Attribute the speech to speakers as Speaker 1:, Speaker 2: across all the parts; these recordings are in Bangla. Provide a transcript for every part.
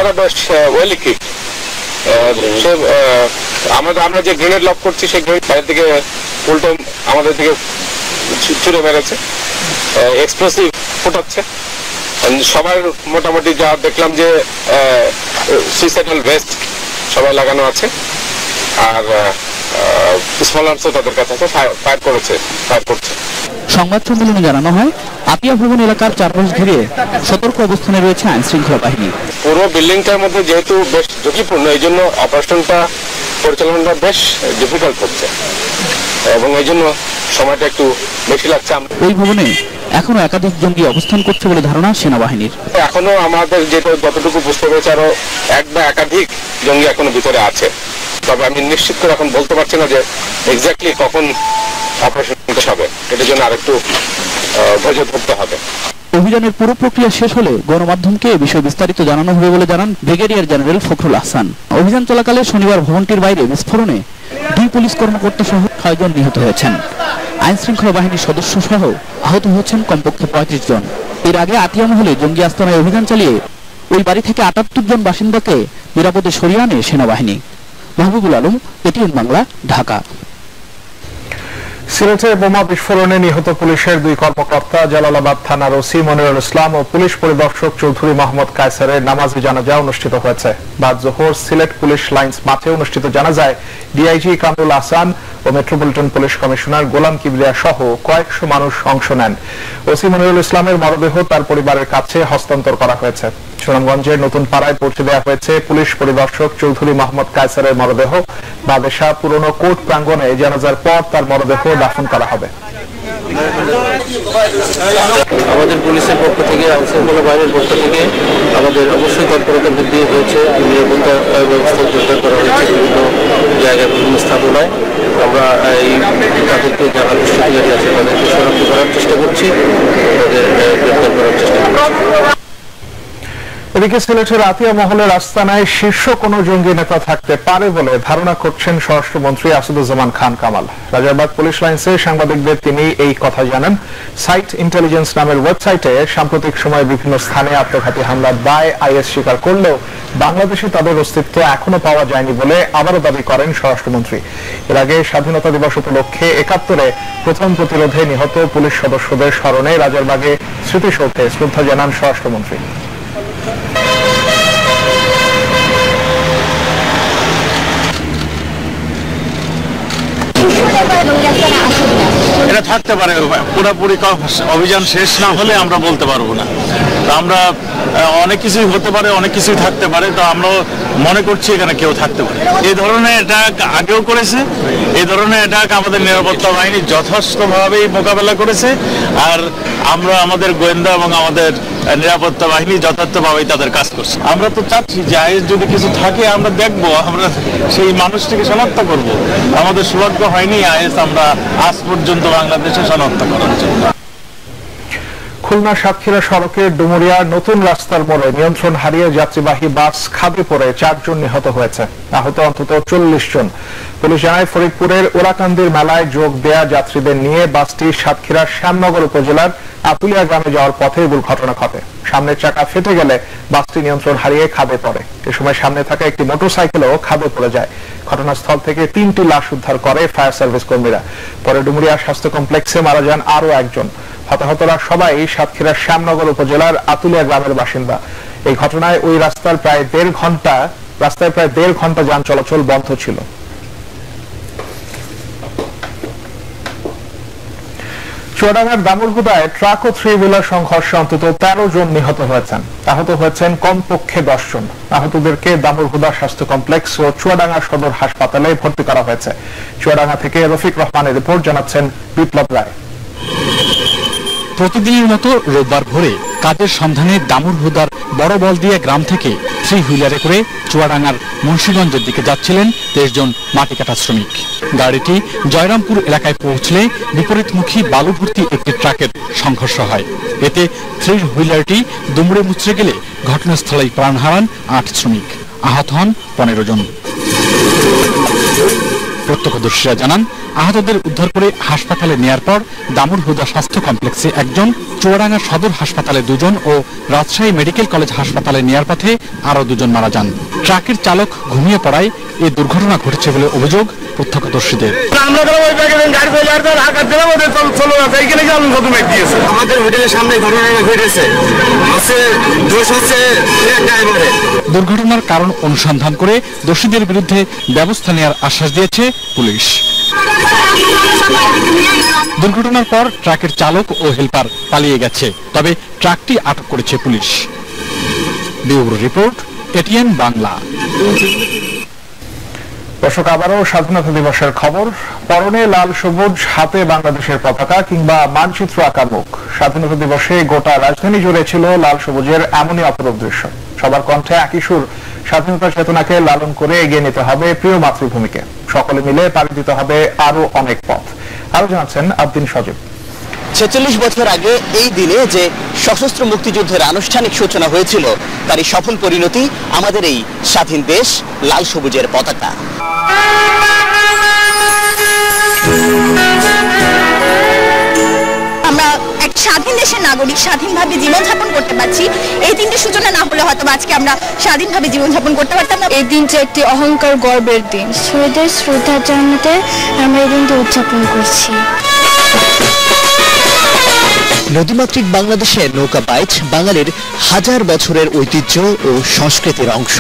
Speaker 1: তারা বেশ ওয়েল ইকুইপড। আমরা যে গ্রেনেড লক করছি সেই গ্রেনেড বাইরে থেকে উল্টো আমাদের দিকে ছুড়ে মেরেছে, এক্সপ্লোসিভ ফোটাচ্ছে। সবার মোটামুটি যা দেখলাম যে সুইসাইডাল ভেস্ট সবাই লাগানো আছে, আর স্মল আর্মসও তাদের কাছে আছে, ফায়ার করছে।
Speaker 2: সংবাদ সম্মেলনে জানানো হয়, আতিয়া ভবন এলাকার চারপাশ ঘিরে সতর্ক অবস্থানে রয়েছে আইন শৃঙ্খলা বাহিনী।
Speaker 1: পুরো বিল্ডিংটার মধ্যে যেহেতু বেশ ঝুঁকিপূর্ণ, এই জন্য অপারেশনটা পরিচালনাটা বেশ ডিফিকাল্ট হচ্ছে এবং এই জন্য সময়টা একটু বেশি লাগছে।
Speaker 2: ওই ভবনে এখনো একাধিক জঙ্গি অবস্থান করছে বলে ধারণা সেনাবাহিনীর।
Speaker 1: এখনো আমাদের যেটা যতটুকু বুঝতে পেরেছে আরো এক বা একাধিক জঙ্গি এখনো ভিতরে আছে, তবে আমি নিশ্চিত করে এখন বলতে পারছি না যে এক্স্যাক্টলি কখন অপারেশন হবে, এটার জন্য আরেকটু ধৈর্য ধরতে হবে।
Speaker 2: অভিযানের পুরো প্রক্রিয়া শেষ হলে গণমাধ্যমকে এ বিষয়ে বিস্তারিত জানানো হবে বলে জানান ব্রিগেডিয়ার জেনারেল ফখরুল আহসান। অভিযান চলাকালে শনিবার ভবনটির বাইরে বিস্ফোরণে 2 পুলিশ কর্মকর্তা সহ 6 জন নিহত হয়েছেন। আইন শৃঙ্খলা বাহিনীর সদস্য সহ আহত হয়েছেন কমপক্ষে 35 জন। এর আগে আতিয়া মহলে জঙ্গি আস্তানায় অভিযান চালিয়ে ওই বাড়ি থেকে 78 জন বাসিন্দাকে নিরাপদে সরিয়ে আনে সেনাবাহিনী। মাহবুবুল আলম, এটিএন বাংলা, ঢাকা।
Speaker 3: সিলেটে বোমা বিস্ফোরণে নিহত পুলিশের 2 কর্মকর্তা জালালাবাদ থানার ওসি মনিরুল ইসলাম ও পুলিশ পরিদর্শক চৌধুরী মোহাম্মদ কায়সারের নামাজি জানাজা অনুষ্ঠিত হয়েছে। বাদ জোহর সিলেট পুলিশ লাইন্স মাঠে অনুষ্ঠিত জানাজায় ডিআইজি কামরুল আহসান ও মেট্রোপলিটন পুলিশ কমিশনার গোলাম কিবরিয়া সহ কয়েকশো মানুষ অংশ নেন। ওসি মনিরুল ইসলামের মরদেহ তার পরিবারের কাছে হস্তান্তর করা হয়েছে। সুনামগঞ্জের নতুন পাড়ায় পৌঁছে দেওয়া হয়েছে পুলিশ পরিদর্শক চৌধুরী মোহাম্মদ কায়সারের মরদেহ। বাদেশা পুরনো কোর্ট প্রাঙ্গণে জানাজার পর তার মরদেহ দাফন করা হবে।
Speaker 4: আমাদের পুলিশের পক্ষ থেকে, আইনশৃঙ্খলা বাহিনীর পক্ষ থেকে আমাদের অবশ্যই তৎপরতা বৃদ্ধি হয়েছে, নিরাপত্তা ব্যবস্থা জোরদার করা হয়েছে বিভিন্ন জায়গায়, বিভিন্ন স্থাপনায়। আমরা এই তাদেরকে যারা দুষ্কৃতিকারী আছে তাদেরকে শনাক্ত করার চেষ্টা করছি, তাদের গ্রেফতার করার চেষ্টা করছি।
Speaker 3: এদিকে সিলেটের আতিয়া মহলের আস্তানায় শীর্ষ কোন জঙ্গি নেতা থাকতে পারে বলে ধারণা করছেন স্বরাষ্ট্রমন্ত্রী আসাদুজ্জামান খান কামাল। রাজারবাগ পুলিশ লাইন্সে সাংবাদিকদের তিনি এই কথা জানান। সাইট ইন্টেলিজেন্স নামের ওয়েবসাইটে সাম্প্রতিক সময়ে বিভিন্ন স্থানে আত্মঘাতী হামলার দায় আইএস স্বীকার করলেও বাংলাদেশে তাদের অস্তিত্ব এখনো পাওয়া যায়নি বলে আবারও দাবি করেন স্বরাষ্ট্রমন্ত্রী। এর আগে স্বাধীনতা দিবস উপলক্ষে ৭১-এ প্রথম প্রতিরোধে নিহত পুলিশ সদস্যদের স্মরণে রাজারবাগে স্মৃতিসৌধে শ্রদ্ধা জানান স্বরাষ্ট্রমন্ত্রী।
Speaker 5: এটা থাকতে পারে, পুরোপুরি অভিযান শেষ না হলে আমরা বলতে পারবো না। তো আমরা অনেক কিছুই হতে পারে, অনেক কিছুই থাকতে পারে, তো আমরা মনে করছি এখানে কেউ থাকতে পারে। এই ধরনের অ্যাটাক আগেও করেছে, এই ধরনের অ্যাটাক আমাদের নিরাপত্তা বাহিনী যথেষ্টভাবেই মোকাবেলা করেছে, আর আমরা আমাদের গোয়েন্দা এবং আমাদের নিরাপত্তা বাহিনী যথার্থভাবেই তাদের কাজ করছে। আমরা তো চাচ্ছি যে আইএস যদি কিছু থাকে আমরা দেখবো, আমরা সেই মানুষটিকে শনাক্ত করব। আমাদের সৌভাগ্য হয়নি আইএস আমরা আজ পর্যন্ত বাংলাদেশে শনাক্ত করার জন্য।
Speaker 3: খুলনা সাতক্ষীরা সড়কের ডুমুরিয়ার নতুন রাস্তার মোড়ে নিয়ন্ত্রণ হারিয়ে যাত্রীবাহী বাস খাদে পড়ে 4 জন নিহত হয়েছে, আহত অন্তত 40 জন। পুলিশ জানায়, ফরিদপুরের ওরাকান্দির মেলায় যোগ দেয়া যাত্রীদের নিয়ে বাসটি সাতক্ষীরার শ্যামনগর উপজেলার আতুলিয়া গ্রামে যাওয়ার পথে দুর্ঘটনা ঘটে। সামনের চাকা ফেটে গেলে বাসটি নিয়ন্ত্রণ হারিয়ে খাদে পড়ে। এ সময় সামনে থাকা একটি মোটরসাইকেলও খাদে পড়ে যায়। ঘটনাস্থল থেকে 3টি লাশ উদ্ধার করে ফায়ার সার্ভিস কর্মীরা। পরে ডুমুরিয়া স্বাস্থ্য কমপ্লেক্সে মারা যান আরো একজন। হতাহতরা সবাই সাতক্ষীরার শ্যামনগর উপজেলার আতুলিয়া গ্রামের বাসিন্দা। এই ঘটনায় ওই রাস্তায় প্রায় দেড় ঘন্টা যান চলাচল বন্ধ ছিল। চুয়াডাঙ্গার দামুরহুদায় ট্রাক ও 3 হুইলার সংঘর্ষে অন্তত 13 জন নিহত হয়েছেন। আহত হয়েছেন কমপক্ষে 10 জন। আহতদেরকে দামুরহুদা স্বাস্থ্য কমপ্লেক্স ও চুয়াডাঙ্গা সদর হাসপাতালে ভর্তি করা হয়েছে। চুয়াডাঙ্গা থেকে রফিক রহমানের রিপোর্ট, জানাচ্ছেন বিপ্লব রায়।
Speaker 6: প্রতিদিনের মতো রোববার ভোরে কাজের সন্ধানে দামুরহুদার বড় বলদিয়া গ্রাম থেকে 3 হুইলারে করে চুয়াডাঙ্গার মুন্সিগঞ্জের দিকে যাচ্ছিলেন 23 জন মাটি কাটা শ্রমিক। গাড়িটি জয়রামপুর এলাকায় পৌঁছলে বিপরীতমুখী বালু ভর্তি একটি ট্রাকের সংঘর্ষ হয়। এতে 3 হুইলারটি দুমড়ে মুচড়ে গেলে ঘটনাস্থলেই প্রাণ হারান 8 শ্রমিক, আহত হন 15 জন। প্রত্যক্ষদর্শীরা জানান, আহতদের উদ্ধার করে হাসপাতালে নেয়ার পর দামুড়হুদা স্বাস্থ্য কমপ্লেক্সে একজন, চুয়াডাঙ্গা সদর হাসপাতালে 2 জন ও রাজশাহী মেডিকেল কলেজ হাসপাতালে নেয়ার পথে আরো 2 জন মারা যান। ট্রাকের চালক ঘুমিয়ে পড়ায় এই দুর্ঘটনা ঘটেছে বলে অভিযোগ প্রত্যক্ষদর্শীদের।
Speaker 7: আমাদের হোটেলের সামনে ঘটনাটা ঘটেছে, দোষ হচ্ছে
Speaker 6: দুর্ঘটনার কারণ অনুসন্ধান করে দোষীদের বিরুদ্ধে ব্যবস্থা নেওয়ার আশ্বাস দিয়েছে পুলিশ। দুর্ঘটনার পর ট্রাকের চালক ও হেলপার পালিয়ে গেছে, তবে ট্রাকটি আটক করেছে police. Bureau report, ATN Bangla.
Speaker 3: দর্শক, আবারও স্বাধীনতা দিবসের খবর। পরনে লাল সবুজ, হাতে বাংলাদেশের পতাকা কিংবা মানচিত্র আঁকা মুখ। স্বাধীনতা দিবসে গোটা রাজধানী জুড়ে ছিল লাল সবুজের এমনই অপরূপ দৃশ্য। সবার কণ্ঠে একই সুর, স্বাধীনতা চেতনাকে লালন করে এগিয়ে নিতে হবে প্রিয় মাতৃভূমিকে। সকলে মিলে পাড়ি দিতে হবে আরো অনেক পথ। আরো জানাচ্ছেন আব্দিন সজীব।
Speaker 8: 46 বছর আগে এই দিনে যে সশস্ত্র মুক্তিযুদ্ধের আনুষ্ঠানিক সূচনা হয়েছিল, তারই সফল পরিণতি আমাদের এই স্বাধীন দেশ, লাল সবুজের পতাকা।
Speaker 9: আমরা এক স্বাধীন দেশের নাগরিক, স্বাধীনভাবে জীবনযাপন করতে পারছি। এই দিনটা সূচনা না হলে হয়তো আজকে আমরা স্বাধীনভাবে জীবনযাপন করতে পারতাম না।
Speaker 10: এই দিনটা একটি অহংকার, গর্বের দিন। শহীদের শ্রদ্ধা জানাতে আমরা এই দিনটা উদযাপন করছি।
Speaker 8: নদীমাতৃক বাংলাদেশের নৌকা বাইচ বাঙালির হাজার বছরের ঐতিহ্য ও সংস্কৃতির অংশ।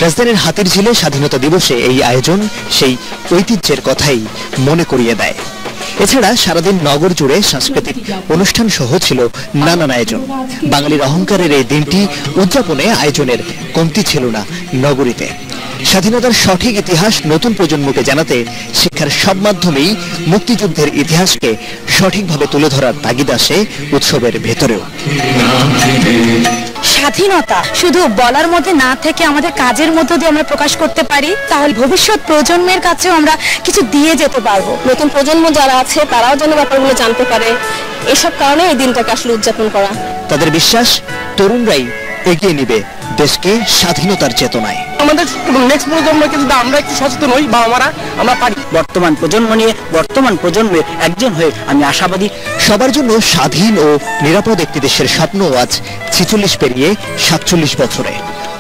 Speaker 8: রাজধানীর হাতিরঝিলে স্বাধীনতা দিবসে এই আয়োজন সেই ঐতিহ্যের কথাই মনে করিয়ে দেয়। এছাড়া সারাদিন নগর জুড়ে সাংস্কৃতিক অনুষ্ঠান সহ ছিল নানান আয়োজন। বাঙালির অহংকারের এই দিনটি উদযাপনে আয়োজনের কমতি ছিল না নগরীতে। স্বাধীনতার সঠিক ইতিহাস নতুন প্রজন্মকে জানাতে শিক্ষার সব মাধ্যমেই মুক্তিযুদ্ধের ইতিহাসকে সঠিকভাবে তুলে ধরার তাগিদ আসে উৎসবের ভেতরেও।
Speaker 9: স্বাধীনতা শুধু বলার মধ্যে না থেকে আমাদের কাজের মধ্য দিয়ে আমরা প্রকাশ করতে পারি, তাহলে ভবিষ্যৎ প্রজন্মের কাছেও আমরা কিছু দিয়ে যেতে পারবো।
Speaker 10: নতুন প্রজন্ম যারা আছে তারাও যেন ব্যাপারগুলো জানতে পারে, এসব কারণে এই দিনটাকে আসলে উদযাপন করা।
Speaker 8: তাদের বিশ্বাস, তরুণরাই এগিয়ে নিবে দেশকে স্বাধীনতার চেতনায়।
Speaker 7: আমাদের নেক্সট প্রজন্মকে যদি আমরা একটু সচেতন হই বা আমরা পারি।
Speaker 8: বর্তমান প্রজন্ম নিয়ে বর্তমান প্রজন্মের একজন হয়ে আমি আশাবাদী। সবার জন্য স্বাধীন ও নিরাপদ একটি দেশের স্বপ্ন আজ 46 পেরিয়ে 47 বছরে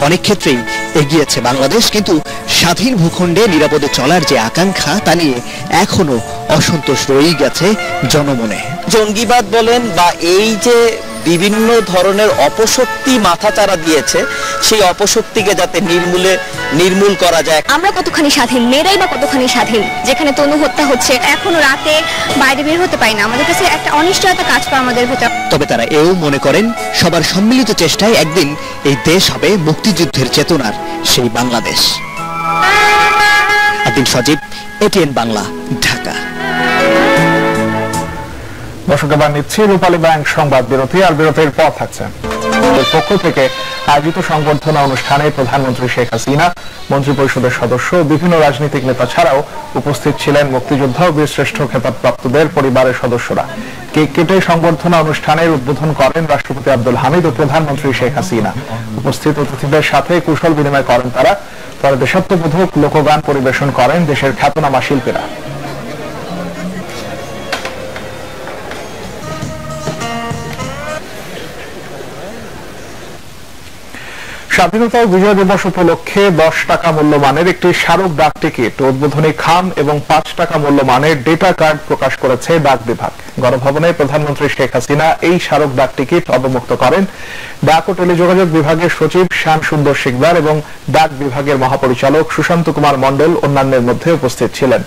Speaker 8: অনেক ক্ষেত্রেই এগিয়েছে বাংলাদেশ, কিন্তু স্বাধীন ভূখণ্ডে নিরাপদে চলার যে আকাঙ্ক্ষা, তা নিয়ে এখনো অসন্তোষ রয়েই গেছে জনমনে। জঙ্গিবাদ বলেন বা এই যে বিভিন্ন ধরনের অপশক্তি মাথাচাড়া দিয়েছে, সেই অপশক্তিকে যাতে নির্মূল করা যায়।
Speaker 9: আমরা কতখানি স্বাধীন, মেয়েরাই বা কতখানি স্বাধীন, যেখানে তনু হত্যা হচ্ছে, এখনো রাতে বাইরে বের হতে পারি না। আমাদের কাছে একটা অনিশ্চয়তা কাজ করে আমাদের ভেতর।
Speaker 8: তবে তারা এও মনে করেন, সবার সম্মিলিত চেষ্টায় একদিন এই দেশ হবে মুক্তিযুদ্ধের চেতনার সেই বাংলাদেশ। আব্দিন সজীব, এটিএন বাংলা, ঢাকা।
Speaker 3: দর্শক, এবার নিচ্ছি রূপালী ব্যাংক সংবাদ বিরতি, আর বিরতির পর থাকছে পক্ষ থেকে আয়োজিত সংবর্ধনা অনুষ্ঠানে প্রধানমন্ত্রী শেখ হাসিনা, মন্ত্রিপরিষদের সদস্য, বিভিন্ন রাজনৈতিক নেতা ছাড়াও উপস্থিত ছিলেন মুক্তিযোদ্ধা ও বীরশ্রেষ্ঠ খেতাবপ্রাপ্তদের পরিবারের সদস্যরা। কেক কেটে সংবর্ধনা অনুষ্ঠানের উদ্বোধন করেন রাষ্ট্রপতি আব্দুল হামিদ ও প্রধানমন্ত্রী শেখ হাসিনা। উপস্থিত অতিথিদের সাথে কুশল বিনিময় করেন তারা। পরে দেশাত্মবোধক লোকগান পরিবেশন করেন দেশের খ্যাতনামা শিল্পীরা। স্বাধীনতা ও বিজয় দিবস উপলক্ষে 10 টাকা মূল্যমানের একটি স্মারক ডাক টিকিট, উদ্বোধনী খাম এবং 5 টাকা মূল্যমানের ডেটা কার্ড প্রকাশ করেছে ডাক বিভাগ। গণভবনে প্রধানমন্ত্রী শেখ হাসিনা এই স্মারক ডাক টিকিট অবমুক্ত করেন। ডাক ও টেলিযোগাযোগ বিভাগের সচিব শ্যাম সুন্দর শিকদার এবং ডাক বিভাগের মহাপরিচালক সুশান্ত কুমার মণ্ডল অন্যান্যের মধ্যে উপস্থিত ছিলেন।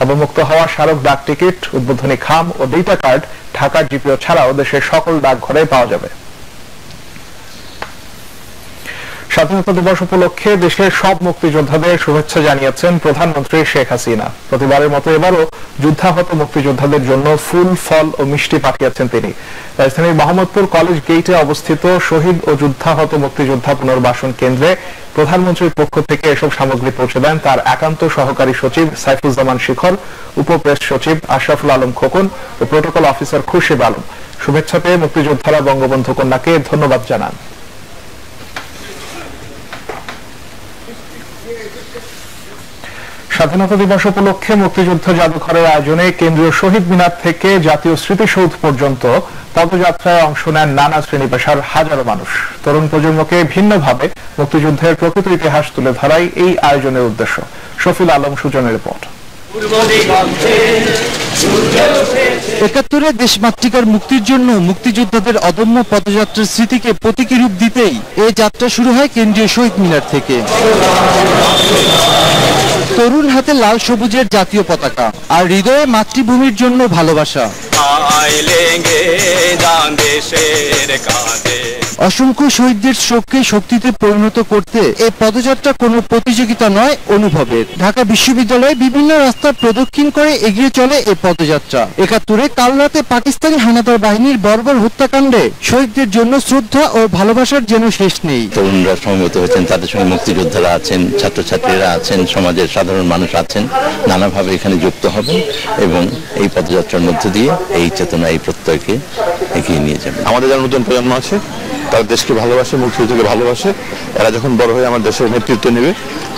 Speaker 3: অবমুক্ত হওয়া স্মারক ডাক টিকিট, উদ্বোধনী খাম ও ডেটা কার্ড ঢাকার জিপিও ছাড়াও দেশের সকল ডাকঘরে পাওয়া যাবে। স্বাধীনতা দিবস উপলক্ষে দেশের সব মুক্তিযোদ্ধাদের শুভেচ্ছা জানিয়েছেন প্রধানমন্ত্রী শেখ হাসিনা। প্রতিবারের মতো এবারও যুদ্ধাহত মুক্তিযোদ্ধাদের জন্য ফুল, ফল ও মিষ্টি পাঠিয়েছেন তিনি। রাজধানীর মোহাম্মদপুর কলেজ গেটে অবস্থিত শহীদ ও যুদ্ধাহত মুক্তিযোদ্ধা পুনর্বাসন কেন্দ্রে প্রধানমন্ত্রীর পক্ষ থেকে এসব সামগ্রী পৌঁছে দেন তার একান্ত সহকারী সচিব সাইফুজ্জামান শিখর, উপপ্রেস সচিব আশরাফুল আলম খোকন ও প্রোটোকল অফিসার খুরশিদ আলম। শুভেচ্ছা পেয়ে মুক্তিযোদ্ধারা বঙ্গবন্ধু কন্যাকে ধন্যবাদ জানান। স্বাধীনতা দিবস উপলক্ষে মুক্তিযুদ্ধ জাদুঘরের আয়োজনে কেন্দ্রীয় শহীদ মিনার থেকে জাতীয় স্মৃতিসৌধ পর্যন্ত পদযাত্রায় অংশ নেন নানা শ্রেণী পেশার হাজারো মানুষ। তরুণ প্রজন্মকে ভিন্নভাবে মুক্তিযুদ্ধের প্রকৃত ইতিহাস তুলে ধরাই এই আয়োজনের উদ্দেশ্য। শফিল আলম সুজনের রিপোর্ট।
Speaker 11: ৭১ দেশমাতৃকার মুক্তির জন্য মুক্তিযোদ্ধাদের অদম্য পদযাত্রার স্মৃতিকে প্রতীকী রূপ দিতেই এই যাত্রা শুরু হয় কেন্দ্রীয় শহীদ মিনার থেকে। তরুণ হাতে লাল সবুজের জাতীয় পতাকা আর হৃদয়ে মাতৃভূমির জন্য ভালোবাসা। অসংখ্য শহীদদের শোককে শক্তিতে পরিণত করতে এই পদযাত্রা কোনো প্রতিযোগিতা নয়, অনুভবের। ঢাকা বিশ্ববিদ্যালয়ে বিভিন্ন রাস্তা প্রদক্ষিণ করে এগিয়ে চলে এই পদযাত্রা। ৭১ কাল রাতে পাকিস্তানি হানাদার বাহিনীর বর্বর হত্যাকাণ্ডে শহীদদের জন্য শ্রদ্ধা ও ভালোবাসার যেন শেষ নেই।
Speaker 12: তরুণরা সমবেত হয়েছেন, তাদের সঙ্গে মুক্তিযোদ্ধারা আছেন, ছাত্রছাত্রীরা আছেন, সমাজের সাধারণ মানুষ আছেন, নানাভাবে এখানে যুক্ত হবেন এবং এই পদযাত্রার মধ্য দিয়ে এই চেতনা, এই প্রত্যয়কে এগিয়ে নিয়ে যাবেন।
Speaker 13: আমাদের যারা নতুন প্রজন্ম আছে তারা দেশকে ভালোবাসে, মুক্তিযুদ্ধকে ভালোবাসে। এরা যখন বড় হয়ে আমার দেশের নেতৃত্ব নেবে,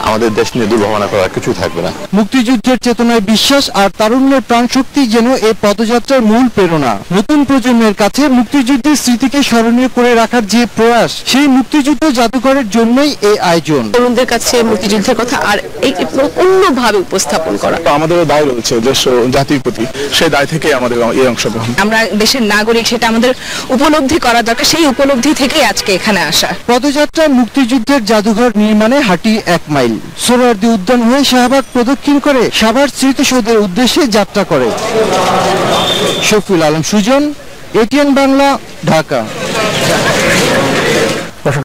Speaker 13: আমাদের দেশ নিয়ে দুর্ভাবনা করার কিছু থাকবে না।
Speaker 11: মুক্তিযুদ্ধের চেতনায় বিশ্বাস আর তারুণ্যের প্রাণশক্তি যেন এই পদযাত্রার মূল প্রেরণা। নতুন প্রজন্মের কাছে মুক্তিযুদ্ধের স্মৃতিকে স্মরণীয় করে রাখার যে প্রয়াস, সেই মুক্তিযুদ্ধ জাদুঘরের জন্যই এই আয়োজন।
Speaker 14: তরুণদের কাছে মুক্তিযুদ্ধের কথা আর অন্যভাবে উপস্থাপন করা।
Speaker 13: আমাদেরও দায় রয়েছে দেশ ও জাতির প্রতি, সেই দায় থেকে আমাদের এই অংশগ্রহণ।
Speaker 14: আমরা দেশের নাগরিক, সেটা আমাদের উপলব্ধি করা দরকার। সেই উপলব্ধি থেকে আজকে এখানে আসা।
Speaker 11: পদযাত্রায় মুক্তিযুদ্ধের জাদুঘর নির্মাণে হাঁটি 1 মাইল। সোহরাওয়ার্দী উদ্যান হয়ে শাহবাগ প্রদক্ষিণ করে সাভার স্মৃতিসৌধের উদ্দেশ্যে যাত্রা করে। শফিউল আলম সুজন, এটিএন বাংলা, ঢাকা।